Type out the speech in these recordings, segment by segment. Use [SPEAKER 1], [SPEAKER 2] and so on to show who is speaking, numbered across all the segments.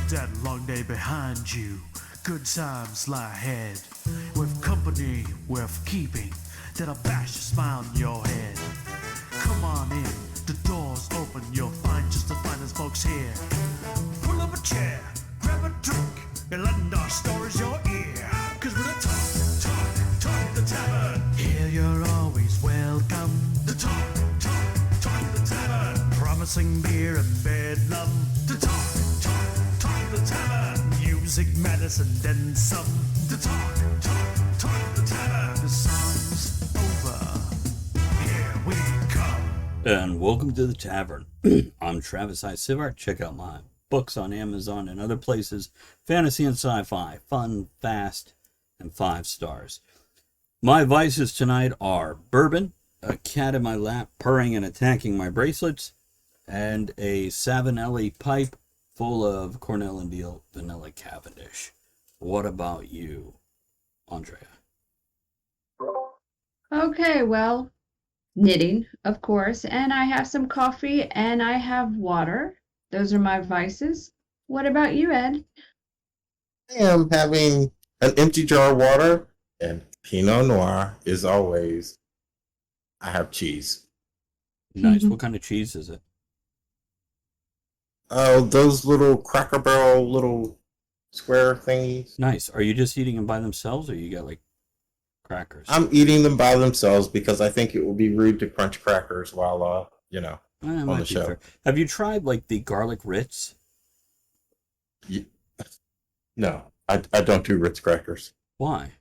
[SPEAKER 1] that long day behind you. Good times lie ahead. With company worth keeping, that'll bash a smile on your head. Come on in, the door's open, you'll find just the finest folks here. Pull up a chair, grab a drink, and lend our stories your ear. Cause we're the talk at the tavern. Here you're always welcome. The talk at the tavern. Promising beer and bedlam. The talk at the tavern. Music, medicine, then some. The talk at the tavern. The song's over. Here we come.
[SPEAKER 2] And welcome to the tavern. I'm Travis I. Sivart. Check out my books on Amazon and other places. Fantasy and sci-fi. Fun, fast, and 5 stars. My vices tonight are bourbon, a cat in my lap purring and attacking my bracelets, and a Savinelli pipe full of Cornell and Deal vanilla Cavendish. What about you, Andrea?
[SPEAKER 3] Okay, well, knitting, of course, and I have some coffee and I have water. Those are my vices. What about you, Ed?
[SPEAKER 4] I am having an empty jar of water and Pinot Noir is always. I have cheese.
[SPEAKER 2] Nice. What kind of cheese is it?
[SPEAKER 4] Oh, those little Cracker Barrel little square thingies.
[SPEAKER 2] Nice. Are you just eating them by themselves, or you got like crackers?
[SPEAKER 4] I'm eating them by themselves because I think it would be rude to crunch crackers while, on the show.
[SPEAKER 2] Fair. Have you tried like the garlic Ritz?
[SPEAKER 4] No, I don't do Ritz crackers.
[SPEAKER 2] Why?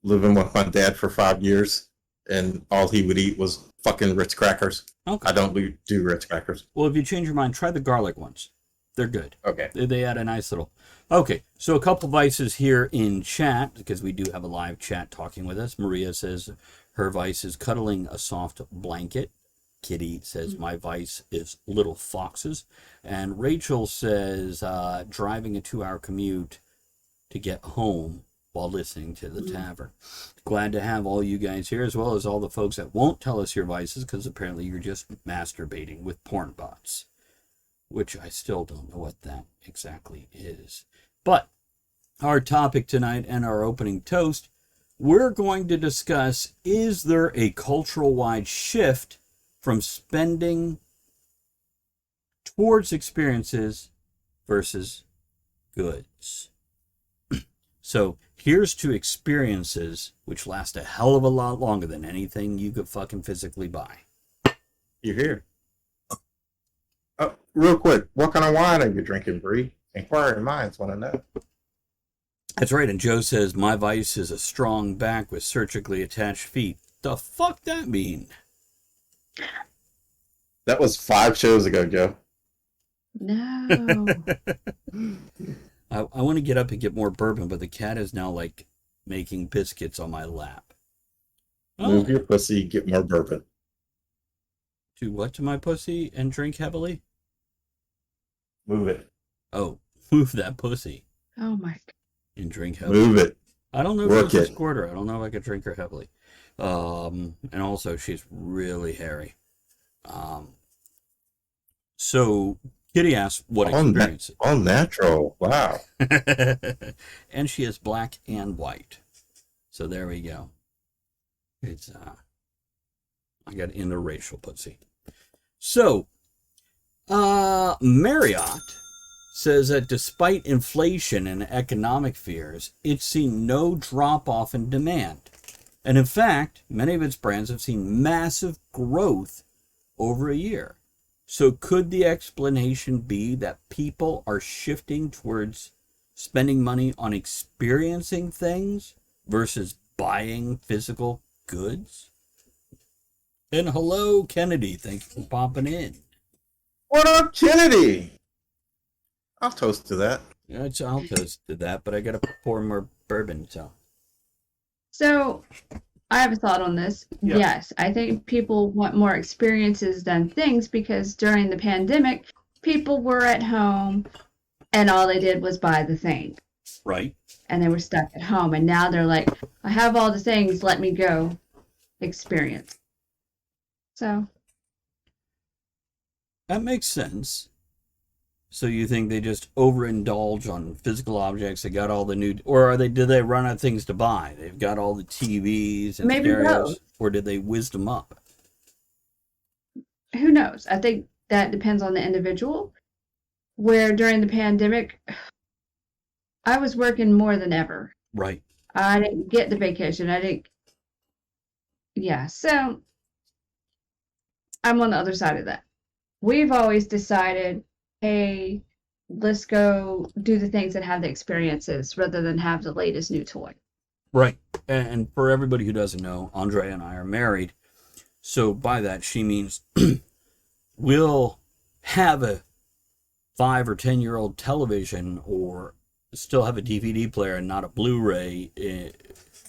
[SPEAKER 4] Living with my dad for 5 years, and all he would eat was fucking Ritz crackers.
[SPEAKER 2] Okay.
[SPEAKER 4] I don't do Ritz crackers.
[SPEAKER 2] Well, if you change your mind, try the garlic ones. They're good.
[SPEAKER 4] Okay.
[SPEAKER 2] They add a nice little... Okay, so a couple vices here in chat, because we do have a live chat talking with us. Maria says her vice is cuddling a soft blanket. Kitty says my vice is little foxes. And Rachel says driving a 2-hour commute to get home while listening to the tavern. Glad to have all you guys here, as well as all the folks that won't tell us your vices, because apparently you're just masturbating with porn bots, which I still don't know what that exactly is. But our topic tonight and our opening toast, we're going to discuss, is there a cultural-wide shift from spending towards experiences versus goods? So here's to experiences which last a hell of a lot longer than anything you could fucking physically buy.
[SPEAKER 4] You're here. Real quick, what kind of wine are you drinking, Bree? Inquiring minds want to know.
[SPEAKER 2] That's right, and Joe says, my vice is a strong back with surgically attached feet. The fuck that mean?
[SPEAKER 4] That was 5 shows ago, Joe.
[SPEAKER 3] No.
[SPEAKER 2] I want to get up and get more bourbon, but the cat is now, like, making biscuits on my lap.
[SPEAKER 4] Move your pussy, get more bourbon.
[SPEAKER 2] Do what to my pussy and drink heavily?
[SPEAKER 4] Move it.
[SPEAKER 2] Oh, move that pussy
[SPEAKER 3] Oh my God.
[SPEAKER 2] and drink heavily.
[SPEAKER 4] Move it.
[SPEAKER 2] I don't know
[SPEAKER 4] Work
[SPEAKER 2] if it's a
[SPEAKER 4] it.
[SPEAKER 2] squirter. I don't know if I could drink her heavily. And also, she's really hairy. So, Kitty asks what experience.
[SPEAKER 4] All natural. Wow.
[SPEAKER 2] And she is black and white. So there we go. It's I got interracial pussy. So, Marriott says that despite inflation and economic fears, it's seen no drop-off in demand. And in fact, many of its brands have seen massive growth over a year. So could the explanation be that people are shifting towards spending money on experiencing things versus buying physical goods? And hello, Kennedy. Thanks for popping in.
[SPEAKER 4] What up, Kennedy? I'll toast to that.
[SPEAKER 2] Yeah, I'll toast to that, but I gotta pour more bourbon, so.
[SPEAKER 3] So, I have a thought on this.
[SPEAKER 4] Yeah.
[SPEAKER 3] Yes, I think people want more experiences than things because during the pandemic, people were at home and all they did was buy the thing.
[SPEAKER 2] Right.
[SPEAKER 3] And they were stuck at home. And now they're like, I have all the things, let me go experience. So.
[SPEAKER 2] That makes sense. So you think they just overindulge on physical objects? They got all the new, or did they run out of things to buy? They've got all the TVs and
[SPEAKER 3] Maybe
[SPEAKER 2] stereos,
[SPEAKER 3] both.
[SPEAKER 2] or did they wisdom up?
[SPEAKER 3] Who knows? I think that depends on the individual. Where during the pandemic, I was working more than ever.
[SPEAKER 2] Right.
[SPEAKER 3] I didn't get the vacation. I didn't. Yeah, so I'm on the other side of that. We've always decided, hey, let's go do the things that have the experiences rather than have the latest new toy.
[SPEAKER 2] Right. And for everybody who doesn't know, Andrea and I are married. So by that, she means we'll have a 5 or 10-year-old television or still have a DVD player and not a Blu-ray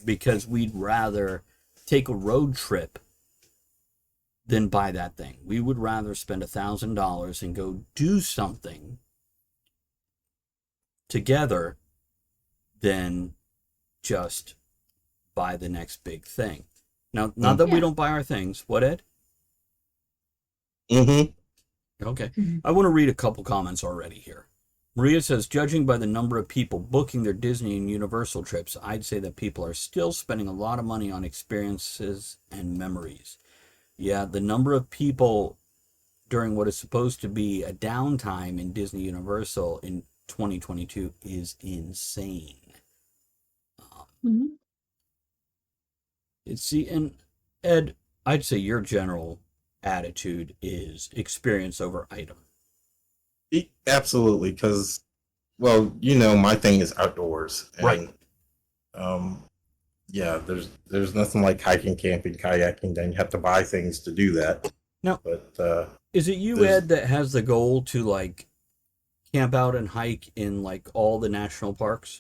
[SPEAKER 2] because we'd rather take a road trip than buy that thing. We would rather spend $1,000 and go do something together than just buy the next big thing. Now, not that we don't buy our things. What, Ed?
[SPEAKER 4] Mm-hmm.
[SPEAKER 2] Okay. I want to read a couple comments already here. Maria says, judging by the number of people booking their Disney and Universal trips, I'd say that people are still spending a lot of money on experiences and memories. Yeah, the number of people during what is supposed to be a downtime in Disney Universal in 2022 is insane.
[SPEAKER 3] Mm-hmm.
[SPEAKER 2] See, and Ed, I'd say your general attitude is experience over item.
[SPEAKER 4] Absolutely, because, well, my thing is outdoors, and,
[SPEAKER 2] right?
[SPEAKER 4] Yeah, there's nothing like hiking, camping, kayaking. Then you have to buy things to do that.
[SPEAKER 2] No,
[SPEAKER 4] but
[SPEAKER 2] is it you, Ed, that has the goal to like camp out and hike in like all the national parks?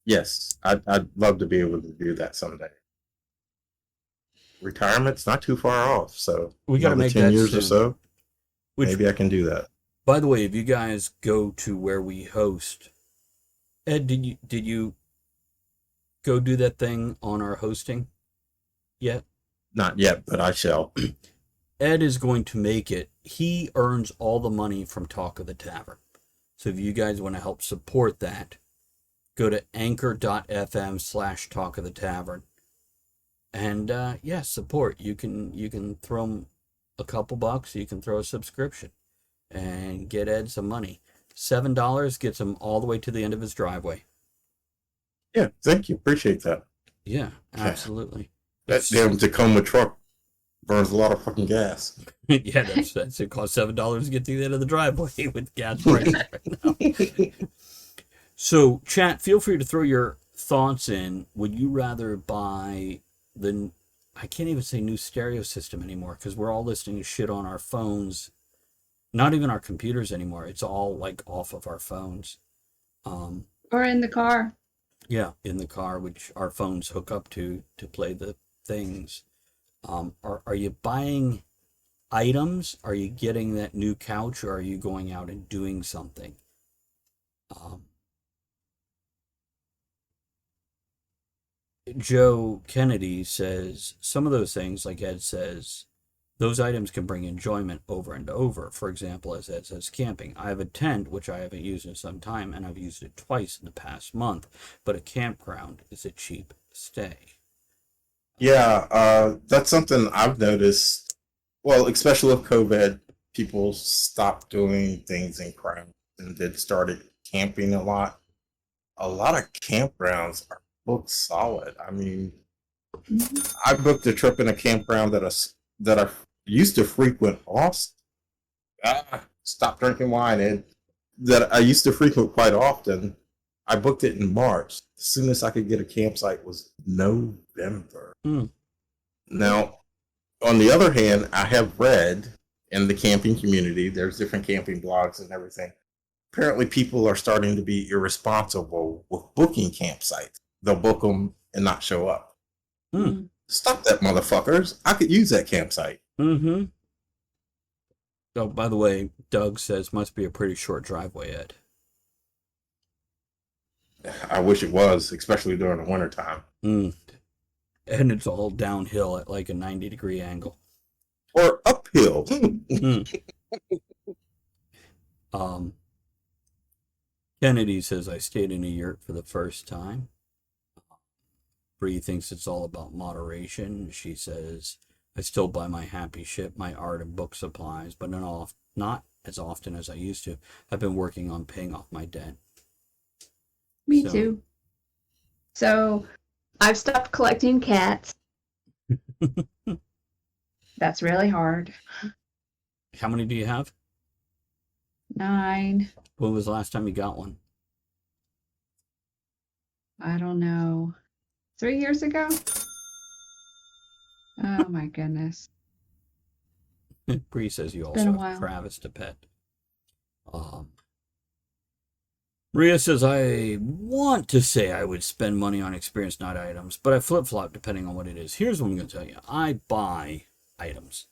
[SPEAKER 4] Yes, I'd love to be able to do that someday. Retirement's not too far off, so
[SPEAKER 2] we got to make
[SPEAKER 4] 10
[SPEAKER 2] that
[SPEAKER 4] years
[SPEAKER 2] soon.
[SPEAKER 4] or so. Maybe I can do that.
[SPEAKER 2] By the way, if you guys go to where we host, Ed, did you go do that thing on our hosting yet?
[SPEAKER 4] Not yet, but I shall.
[SPEAKER 2] Ed is going to make it. He earns all the money from Talk of the Tavern. So if you guys want to help support that, go to anchor.fm/Talk of the Tavern. And support. You can throw him a couple bucks. You can throw a subscription and get Ed some money. $7 gets him all the way to the end of his driveway.
[SPEAKER 4] Yeah, thank you. Appreciate that.
[SPEAKER 2] Yeah, absolutely.
[SPEAKER 4] That damn Tacoma truck burns a lot of fucking gas.
[SPEAKER 2] Yeah, that's it. Costs $7 to get to the end of the driveway with gas prices right now. So, chat, feel free to throw your thoughts in. Would you rather buy I can't even say new stereo system anymore because we're all listening to shit on our phones. Not even our computers anymore. It's all like off of our phones.
[SPEAKER 3] Or in the car.
[SPEAKER 2] Yeah, in the car, which our phones hook up to play the things. Are you buying items? Are you getting that new couch, or are you going out and doing something? Joe Kennedy says some of those things, like Ed says, those items can bring enjoyment over and over. For example, as Ed says, camping. I have a tent, which I haven't used in some time, and I've used it twice in the past month, but a campground is a cheap stay.
[SPEAKER 4] Yeah, that's something I've noticed. Well, especially with COVID, people stopped doing things in crowds and then started camping a lot. A lot of campgrounds are booked solid. I mean, I booked a trip in a campground that I used to frequent stop drinking wine, and that I used to frequent quite often. I booked it in March. As soon as I could get a campsite was November. Now, on the other hand, I have read in the camping community, there's different camping blogs and everything. Apparently, people are starting to be irresponsible with booking campsites. They'll book them and not show up. Stop that, motherfuckers. I could use that campsite.
[SPEAKER 2] Mm-hmm. Oh, by the way, Doug says must be a pretty short driveway, Ed.
[SPEAKER 4] I wish it was, especially during the wintertime.
[SPEAKER 2] And it's all downhill at like a 90-degree angle.
[SPEAKER 4] Or uphill.
[SPEAKER 2] Kennedy says, I stayed in a yurt for the first time. Bree thinks it's all about moderation. She says, I still buy my happy shit, my art and book supplies, but not as often as I used to. I've been working on paying off my debt.
[SPEAKER 3] Me too. So I've stopped collecting cats. That's really hard.
[SPEAKER 2] How many do you have?
[SPEAKER 3] 9.
[SPEAKER 2] When was the last time you got one?
[SPEAKER 3] I don't know. 3 years ago? Oh my goodness.
[SPEAKER 2] Bree says you
[SPEAKER 3] Been a
[SPEAKER 2] also
[SPEAKER 3] while.
[SPEAKER 2] have Travis to pet. Maria says, I want to say I would spend money on experience, not items, but I flip-flop depending on what it is. Here's what I'm going to tell you. I buy items.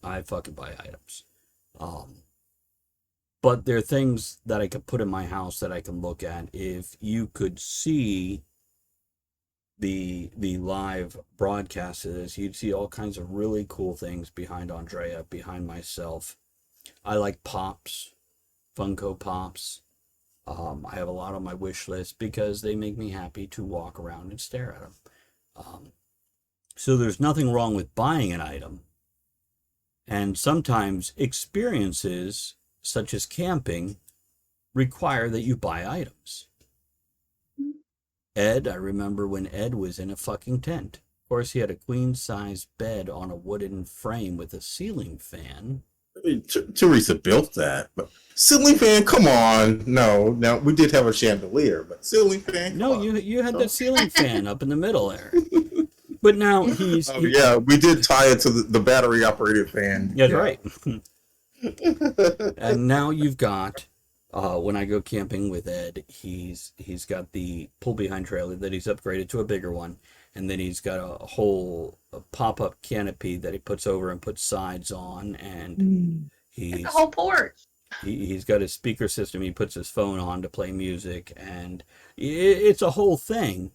[SPEAKER 2] I fucking buy items. But there are things that I could put in my house that I can look at. If you could see the live broadcast of this, you'd see all kinds of really cool things behind Andrea, behind myself. I like Pops, Funko Pops. I have a lot on my wish list because they make me happy to walk around and stare at them. So there's nothing wrong with buying an item. And sometimes experiences, such as camping, require that you buy items. Ed, I remember when Ed was in a fucking tent. Of course, he had a queen-size bed on a wooden frame with a ceiling fan.
[SPEAKER 4] Teresa built that, but ceiling fan, come on. No, now we did have a chandelier, but ceiling fan.
[SPEAKER 2] No, you had the ceiling fan up in the middle there. But now he's...
[SPEAKER 4] yeah, we did tie it to the battery-operated fan.
[SPEAKER 2] That's right. And now you've got, when I go camping with Ed, he's got the pull-behind trailer that he's upgraded to a bigger one, and then he's got a whole pop-up canopy that he puts over and puts sides on, and he's...
[SPEAKER 3] The whole porch.
[SPEAKER 2] He's got his speaker system. He puts his phone on to play music, and it's a whole thing.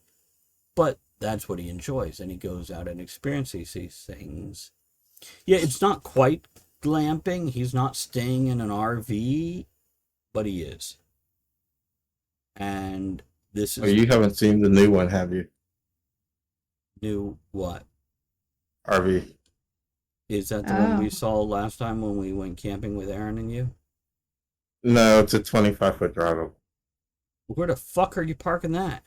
[SPEAKER 2] But that's what he enjoys, and he goes out and experiences these things. Yeah, it's not quite glamping. He's not staying in an RV, but he is. And this is...
[SPEAKER 4] Oh, you haven't seen the new one, have you?
[SPEAKER 2] New what?
[SPEAKER 4] RV.
[SPEAKER 2] Is that the one we saw last time when we went camping with Aaron and you?
[SPEAKER 4] No, it's a 25-foot driveway.
[SPEAKER 2] Where the fuck are you parking that?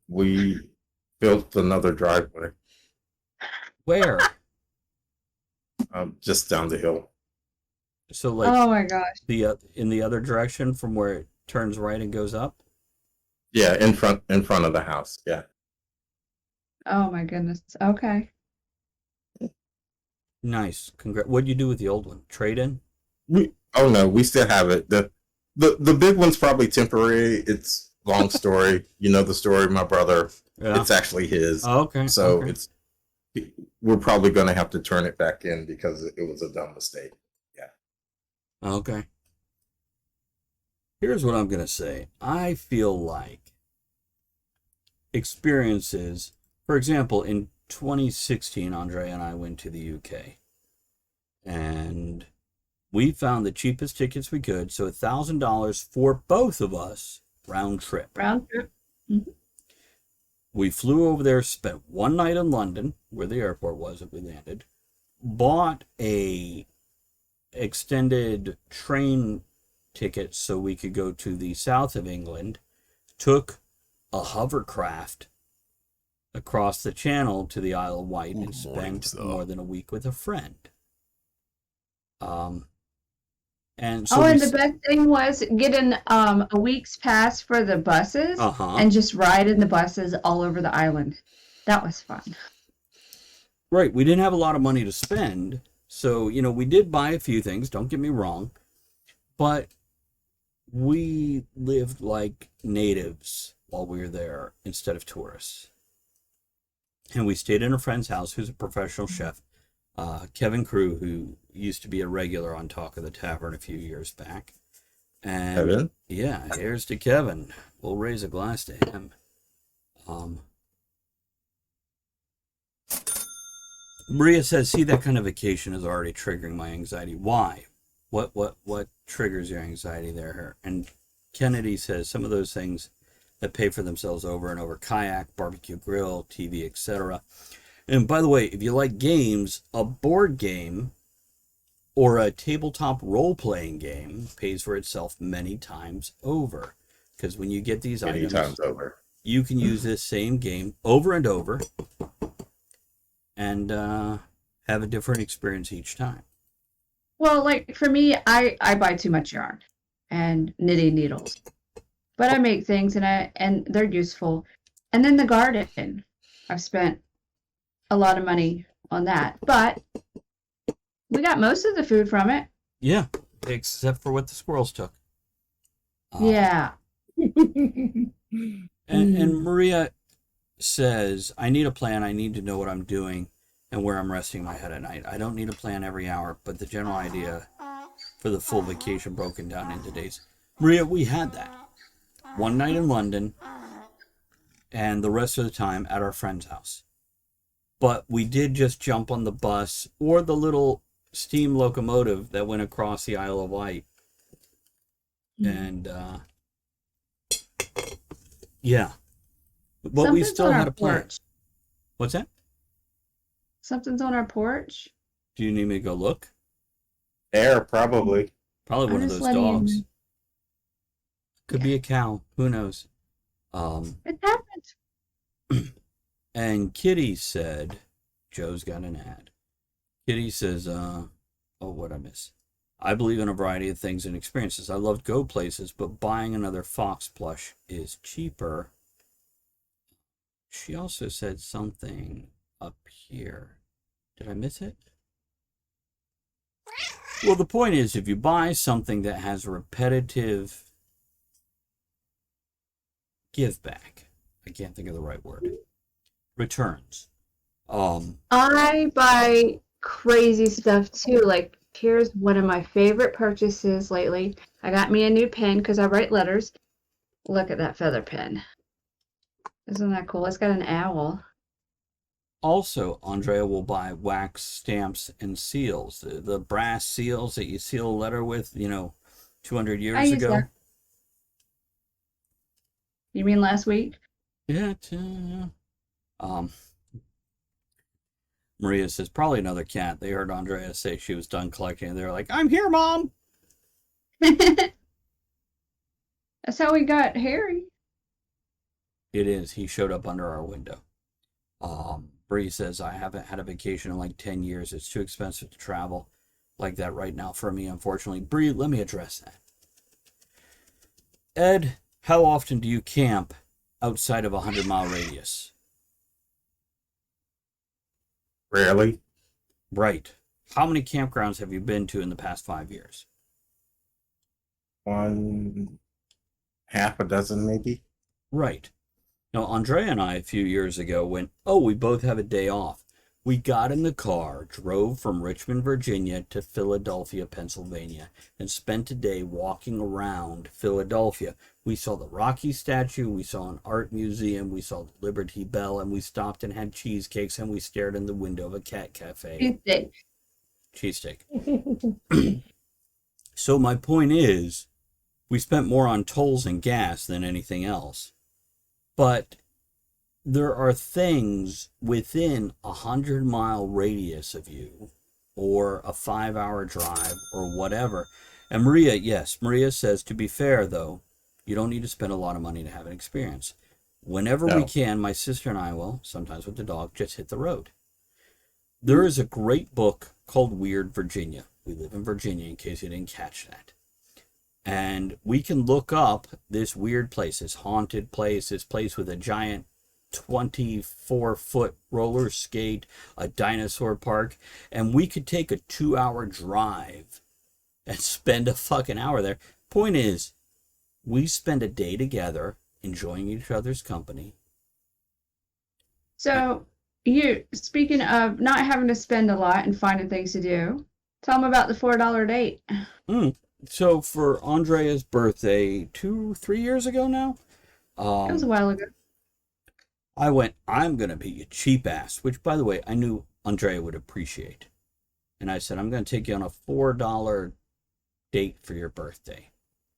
[SPEAKER 4] We built another driveway.
[SPEAKER 2] Where?
[SPEAKER 4] Just down the hill.
[SPEAKER 2] So like,
[SPEAKER 3] oh my gosh,
[SPEAKER 2] in the other direction from where it turns right and goes up?
[SPEAKER 4] Yeah, in front of the house. Yeah.
[SPEAKER 3] oh my goodness. Okay.
[SPEAKER 2] Nice. What'd you do with the old one? Trade in?
[SPEAKER 4] Oh no, we still have it. The big one's probably temporary. It's long story. You know the story. My brother.
[SPEAKER 2] Yeah.
[SPEAKER 4] It's actually his.
[SPEAKER 2] Oh, okay.
[SPEAKER 4] So
[SPEAKER 2] okay.
[SPEAKER 4] we're probably going to have to turn it back in because it was a dumb mistake. Yeah.
[SPEAKER 2] Okay. Here's what I'm going to say. I feel like experiences, for example, in 2016, Andre and I went to the UK. And we found the cheapest tickets we could. So $1,000 for both of us, round trip.
[SPEAKER 3] Round trip. Mm-hmm.
[SPEAKER 2] We flew over there, spent one night in London, where the airport was that we landed, bought a extended train ticket so we could go to the south of England, took a hovercraft across the channel to the Isle of Wight, and spent more than a week with a friend. And so
[SPEAKER 3] and the best thing was getting a week's pass for the buses and just riding the buses all over the island. That was fun.
[SPEAKER 2] Right. We didn't have a lot of money to spend. So, we did buy a few things, don't get me wrong. But we lived like natives while we were there instead of tourists. And we stayed in a friend's house who's a professional chef. Kevin Crew, who used to be a regular on Talk of the Tavern a few years back. And
[SPEAKER 4] Kevin?
[SPEAKER 2] Yeah, here's to Kevin. We'll raise a glass to him. Maria says, see, that kind of vacation is already triggering my anxiety. Why? What triggers your anxiety there? And Kennedy says some of those things that pay for themselves over and over: kayak, barbecue grill, TV, etc. And by the way, if you like games, a board game or a tabletop role-playing game pays for itself many times over. Because when you get these
[SPEAKER 4] Many
[SPEAKER 2] items,
[SPEAKER 4] times over.
[SPEAKER 2] you can use this same game over and over and have a different experience each time.
[SPEAKER 3] Well, like for me, I buy too much yarn and knitting needles, but I make things and they're useful. And then the garden, I've spent a lot of money on that, but we got most of the food from it.
[SPEAKER 2] Yeah, except for what the squirrels took.
[SPEAKER 3] Yeah.
[SPEAKER 2] And Maria says, I need a plan. I need to know what I'm doing and where I'm resting my head at night. I don't need a plan every hour, but the general idea for the full vacation broken down into days. Maria, we had that. One night in London and the rest of the time at our friend's house. But we did just jump on the bus or the little steam locomotive that went across the Isle of Wight. And, yeah. But we still had a plan.
[SPEAKER 3] Porch.
[SPEAKER 2] What's that?
[SPEAKER 3] Something's on our porch.
[SPEAKER 2] Do you need me to go look?
[SPEAKER 4] Air, probably.
[SPEAKER 2] Probably one of
[SPEAKER 3] just
[SPEAKER 2] those
[SPEAKER 3] letting you
[SPEAKER 2] dogs.
[SPEAKER 3] know.
[SPEAKER 2] Could be a cow. Who knows?
[SPEAKER 3] It happened.
[SPEAKER 2] And Kitty said, Joe's got an ad. Kitty says, what'd I miss? I believe in a variety of things and experiences. I love go places, but buying another fox plush is cheaper. She also said something up here. Did I miss it? Well, the point is, if you buy something that has repetitive give back, I can't think of the right word, returns.
[SPEAKER 3] I buy crazy stuff too. Like, here's one of my favorite purchases lately. I got me a new pen because I write letters. Look at that feather pen. Isn't that cool? It's got an owl.
[SPEAKER 2] Also, Andrea will buy wax stamps and seals. The brass seals that you seal a letter with, 200 years
[SPEAKER 3] I use
[SPEAKER 2] ago.
[SPEAKER 3] that. You mean last week?
[SPEAKER 2] Yeah. Maria says, probably another cat. They heard Andrea say she was done collecting, and they were like, I'm here, Mom!
[SPEAKER 3] That's how we got Harry.
[SPEAKER 2] It is. He showed up under our window. Bree says, I haven't had a vacation in like 10 years. It's too expensive to travel like that right now for me, unfortunately. Bree, let me address that. Ed, how often do you camp outside of a 100-mile radius?
[SPEAKER 4] Rarely.
[SPEAKER 2] Right. How many campgrounds have you been to in the past 5 years?
[SPEAKER 4] One, half a dozen maybe.
[SPEAKER 2] Right. Now, Andrea and I, a few years ago, we both have a day off. We got in the car, drove from Richmond, Virginia to Philadelphia, Pennsylvania, and spent a day walking around Philadelphia. We saw the Rocky statue, we saw an art museum, we saw the Liberty Bell, and we stopped and had cheesecakes, and we stared in the window of a cat cafe. Cheesesteak. So my point is, we spent more on tolls and gas than anything else. But there are things within a 100-mile radius of you, or a 5-hour drive, or whatever. And Maria says, to be fair, though, you don't need to spend a lot of money to have an experience. Whenever we can, my sister and I will, sometimes with the dog, just hit the road. There is a great book called Weird Virginia. We live in Virginia, in case you didn't catch that. And we can look up this weird place, this haunted place, this place with a giant 24-foot roller skate, a dinosaur park, and we could take a 2-hour drive and spend a fucking hour there. Point is, we spend a day together enjoying each other's company.
[SPEAKER 3] So, speaking of not having to spend a lot and finding things to do, tell them about the $4 date.
[SPEAKER 2] So for Andrea's birthday 2-3 years ago now,
[SPEAKER 3] It was a while ago.
[SPEAKER 2] I went, I'm going to be a cheap ass, which, by the way, I knew Andrea would appreciate. And I said, I'm going to take you on a $4 date for your birthday.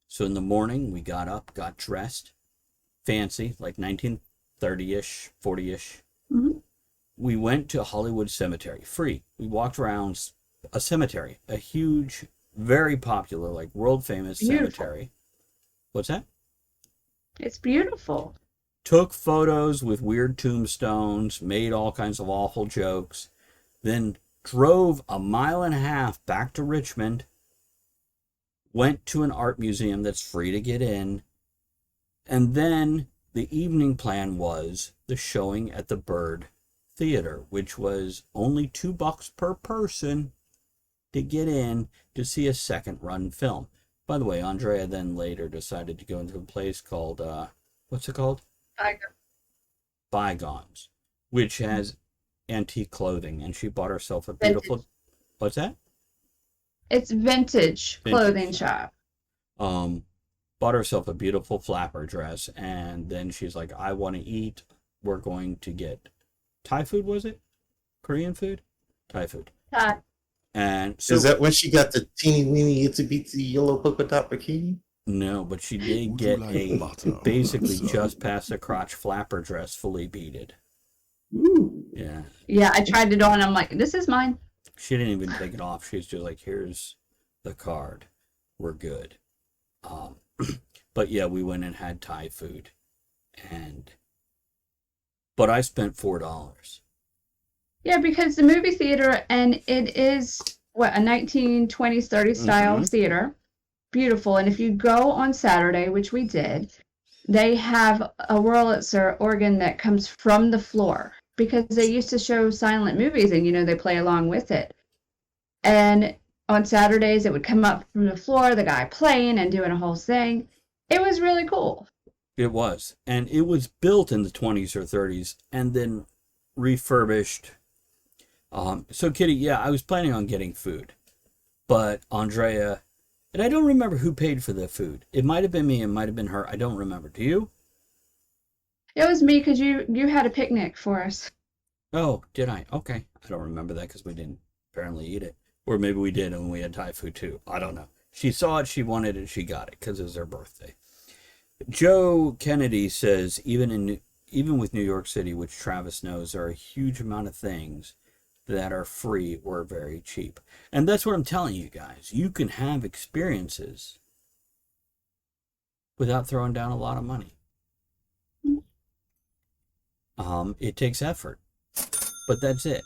[SPEAKER 2] So in the morning, we got up, got dressed, fancy, like 1930-ish, 40-ish.
[SPEAKER 3] Mm-hmm.
[SPEAKER 2] We went to Hollywood Cemetery, free. We walked around a cemetery, a huge, very popular, like world famous cemetery. What's that?
[SPEAKER 3] It's beautiful.
[SPEAKER 2] Took photos with weird tombstones, made all kinds of awful jokes, then drove a mile and a half back to Richmond, went to an art museum that's free to get in, and then the evening plan was the showing at the Bird Theater, which was only $2 per person to get in to see a second run film. By the way, Andrea then later decided to go into a place called, what's it called? Bygones, which has antique clothing, and she bought herself a beautiful...
[SPEAKER 3] Vintage.
[SPEAKER 2] What's that?
[SPEAKER 3] It's vintage clothing shop.
[SPEAKER 2] Bought herself a beautiful flapper dress, and then she's like, I want to eat. We're going to get Thai food, was it? Korean food? Thai food.
[SPEAKER 3] Thai.
[SPEAKER 2] And so,
[SPEAKER 4] Is that when she got the teeny weeny itsy bitsy yellow polka dot bikini?
[SPEAKER 2] no, but she did
[SPEAKER 1] Would
[SPEAKER 2] get
[SPEAKER 1] you like
[SPEAKER 2] a
[SPEAKER 1] butter,
[SPEAKER 2] basically
[SPEAKER 1] son?
[SPEAKER 2] just past the crotch flapper dress, fully beaded.
[SPEAKER 4] Ooh.
[SPEAKER 2] Yeah.
[SPEAKER 3] Yeah, I tried it on. I'm like, this is mine.
[SPEAKER 2] She didn't even take it off. She's just like, here's the card. We're good. But yeah, we went and had Thai food. But I spent $4.
[SPEAKER 3] Yeah, because the movie theater, and it is, what, a 1920s, 30s style theater. Beautiful. And if you go on Saturday, which we did, they have a Wurlitzer organ that comes from the floor, because they used to show silent movies and, they play along with it. And on Saturdays, it would come up from the floor, the guy playing and doing a whole thing. It was really cool.
[SPEAKER 2] It was. And it was built in the 20s or 30s and then refurbished. So, Kitty, yeah, I was planning on getting food. But Andrea, and I don't remember who paid for the food. It might have been me, it might have been her. I don't remember. Do you?
[SPEAKER 3] It was me, because you had a picnic for us.
[SPEAKER 2] Oh, did I? Okay. I don't remember that because we didn't apparently eat it. Or maybe we did and we had Thai food too. I don't know. She saw it, she wanted it, she got it because it was her birthday. Joe Kennedy says, even with New York City, which Travis knows, there are a huge amount of things that are free or very cheap. And that's what I'm telling you guys. You can have experiences without throwing down a lot of money. It takes effort, but that's it.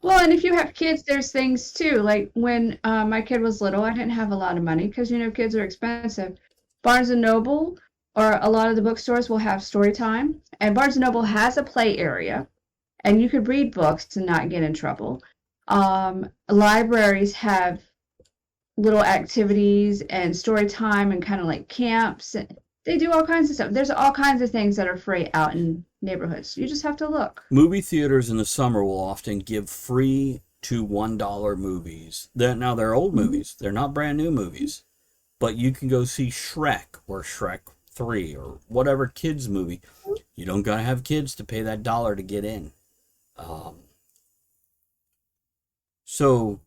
[SPEAKER 3] Well, and if you have kids, there's things too. Like when my kid was little, I didn't have a lot of money because, kids are expensive. Barnes & Noble or a lot of the bookstores will have story time. And Barnes & Noble has a play area, and you could read books and not get in trouble. Libraries have little activities and story time and kind of like camps. They do all kinds of stuff. There's all kinds of things that are free out in neighborhoods. You just have to look.
[SPEAKER 2] Movie theaters in the summer will often give free to $1 movies. Now, they're old movies. They're not brand new movies. But you can go see Shrek or Shrek 3 or whatever kids movie. You don't got to have kids to pay that $1 to get in. So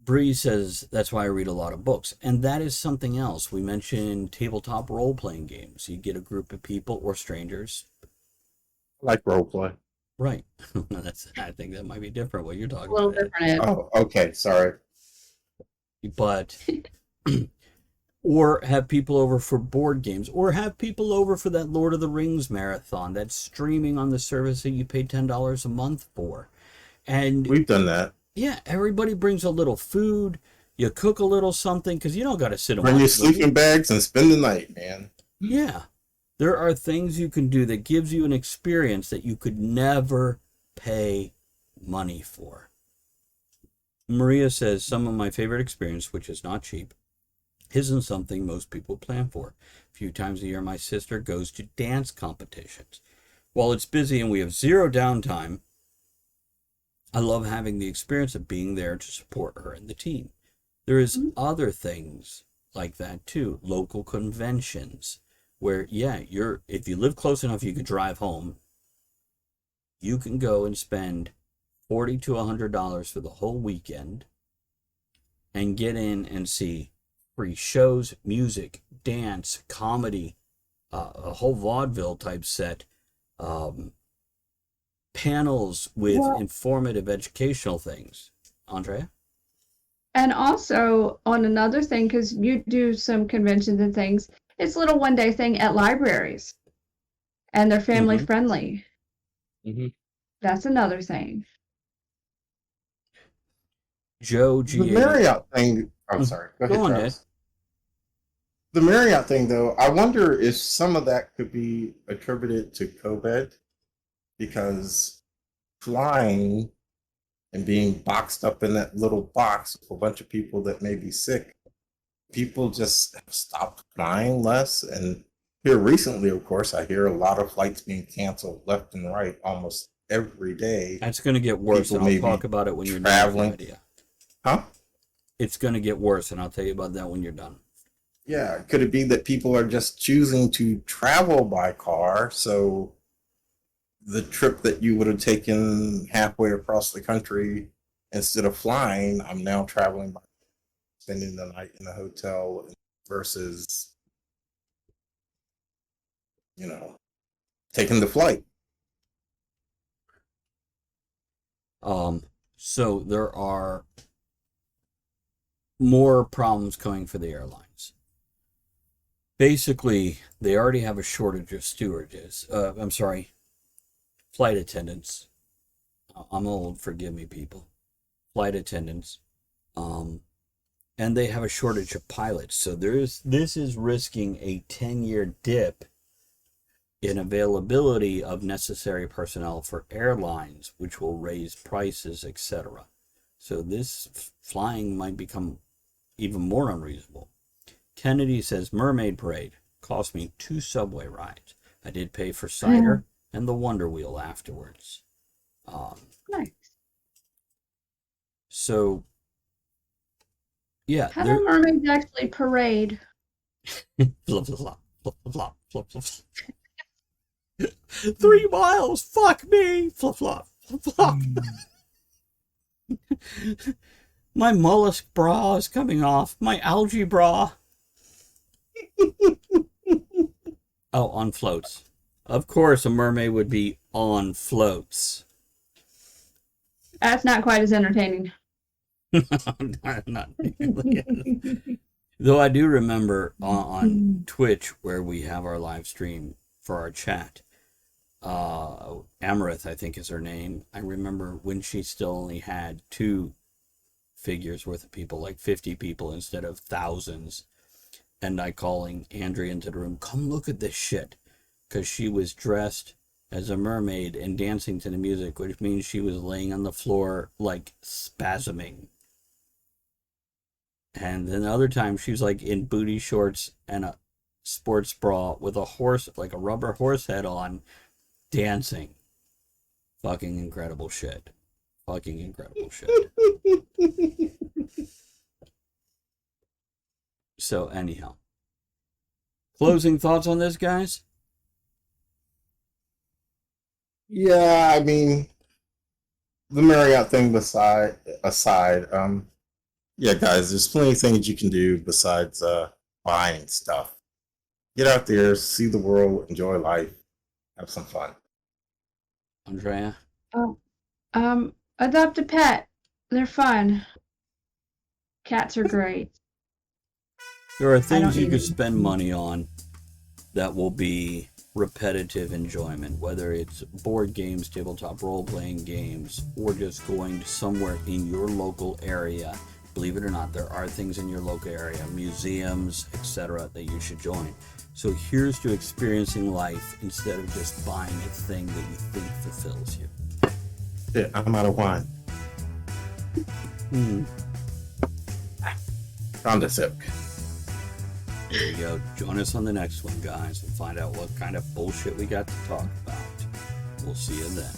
[SPEAKER 2] Bree says, that's why I read a lot of books. And that is something else. We mentioned tabletop role-playing games. You get a group of people or strangers.
[SPEAKER 4] Like role play.
[SPEAKER 2] Right. I think that might be different what you're talking
[SPEAKER 3] A little
[SPEAKER 2] about.
[SPEAKER 3] different.
[SPEAKER 4] Oh, okay. Sorry.
[SPEAKER 2] But, or have people over for board games, or have people over for that Lord of the Rings marathon that's streaming on the service that you pay $10 a month for. And
[SPEAKER 4] We've done that.
[SPEAKER 2] yeah, everybody brings a little food. You cook a little something because you don't got to sit and
[SPEAKER 4] Bring your
[SPEAKER 2] watch the movie.
[SPEAKER 4] sleeping bags and spend the night, man.
[SPEAKER 2] Yeah. There are things you can do that gives you an experience that you could never pay money for. Maria says, some of my favorite experience, which is not cheap, isn't something most people plan for. A few times a year, my sister goes to dance competitions. While it's busy and we have zero downtime, I love having the experience of being there to support her and the team. There is other things like that too. Local conventions where, yeah, if you live close enough, you could drive home. You can go and spend $40 to $100 for the whole weekend and get in and see free shows, music, dance, comedy, a whole vaudeville type set, panels with informative educational things. Andrea?
[SPEAKER 3] And also on another thing, because you do some conventions and things, it's a little one-day thing at libraries, and they're family friendly. That's another thing.
[SPEAKER 2] Joe
[SPEAKER 4] The
[SPEAKER 2] G.
[SPEAKER 4] Marriott thing. I'm sorry. Go ahead,
[SPEAKER 2] on,
[SPEAKER 4] Travis.
[SPEAKER 2] Dad.
[SPEAKER 4] The Marriott thing, though, I wonder if some of that could be attributed to COVID, because flying and being boxed up in that little box with a bunch of people that may be sick, people just have stopped flying less. And here recently, of course, I hear a lot of flights being canceled left and right almost every day.
[SPEAKER 2] That's going to get worse,
[SPEAKER 4] People
[SPEAKER 2] and
[SPEAKER 4] may
[SPEAKER 2] I'll talk
[SPEAKER 4] be
[SPEAKER 2] about it when you're
[SPEAKER 4] traveling.
[SPEAKER 2] done. Idea.
[SPEAKER 4] Huh?
[SPEAKER 2] It's going to get worse, and I'll tell you about that when you're done.
[SPEAKER 4] Yeah, could it be that people are just choosing to travel by car? So the trip that you would have taken halfway across the country, instead of flying, I'm now traveling by spending the night in a hotel versus, taking the flight.
[SPEAKER 2] So there are more problems coming for the airlines. Basically, they already have a shortage of flight attendants. I'm old, forgive me, people. Flight attendants. And they have a shortage of pilots. So this is risking a 10-year dip in availability of necessary personnel for airlines, which will raise prices, etc. So this flying might become even more unreasonable. Kennedy says, Mermaid Parade cost me 2 subway rides. I did pay for cider and the Wonder Wheel afterwards.
[SPEAKER 3] Nice.
[SPEAKER 2] So, yeah.
[SPEAKER 3] How do mermaids actually parade?
[SPEAKER 2] Flop, flop, flop, flop, flop, flop. 3 miles, fuck me, flop, flop, flop, flop. My mollusk bra is coming off. My algae bra. Oh, on floats. Of course, a mermaid would be on floats.
[SPEAKER 3] That's not quite as entertaining.
[SPEAKER 2] Not really. Though I do remember on Twitch, where we have our live stream for our chat, Amaranth, I think is her name. I remember when she still only had 2 figures worth of people, like 50 people instead of thousands. And I calling Andrea into the room, come look at this shit. Because she was dressed as a mermaid and dancing to the music, which means she was laying on the floor, like, spasming. And then the other time, she was, like, in booty shorts and a sports bra with a horse, like a rubber horse head on, dancing. Fucking incredible shit. Fucking incredible shit. So, anyhow. Closing thoughts on this, guys?
[SPEAKER 4] Yeah, I mean, the Marriott thing aside, yeah, guys, there's plenty of things you can do besides buying stuff. Get out there, see the world, enjoy life, have some fun.
[SPEAKER 2] Andrea?
[SPEAKER 3] Adopt a pet. They're fun. Cats are great.
[SPEAKER 2] There are things you could spend money on that will be repetitive enjoyment, whether it's board games, tabletop role-playing games, or just going to somewhere in your local area. Believe it or not, there are things in your local area, museums, etc., that you should join. So here's to experiencing life instead of just buying a thing that you think fulfills you.
[SPEAKER 4] Yeah, I'm out of wine. Found a sip.
[SPEAKER 2] There you go. Join us on the next one, guys, and find out what kind of bullshit we got to talk about. We'll see you then.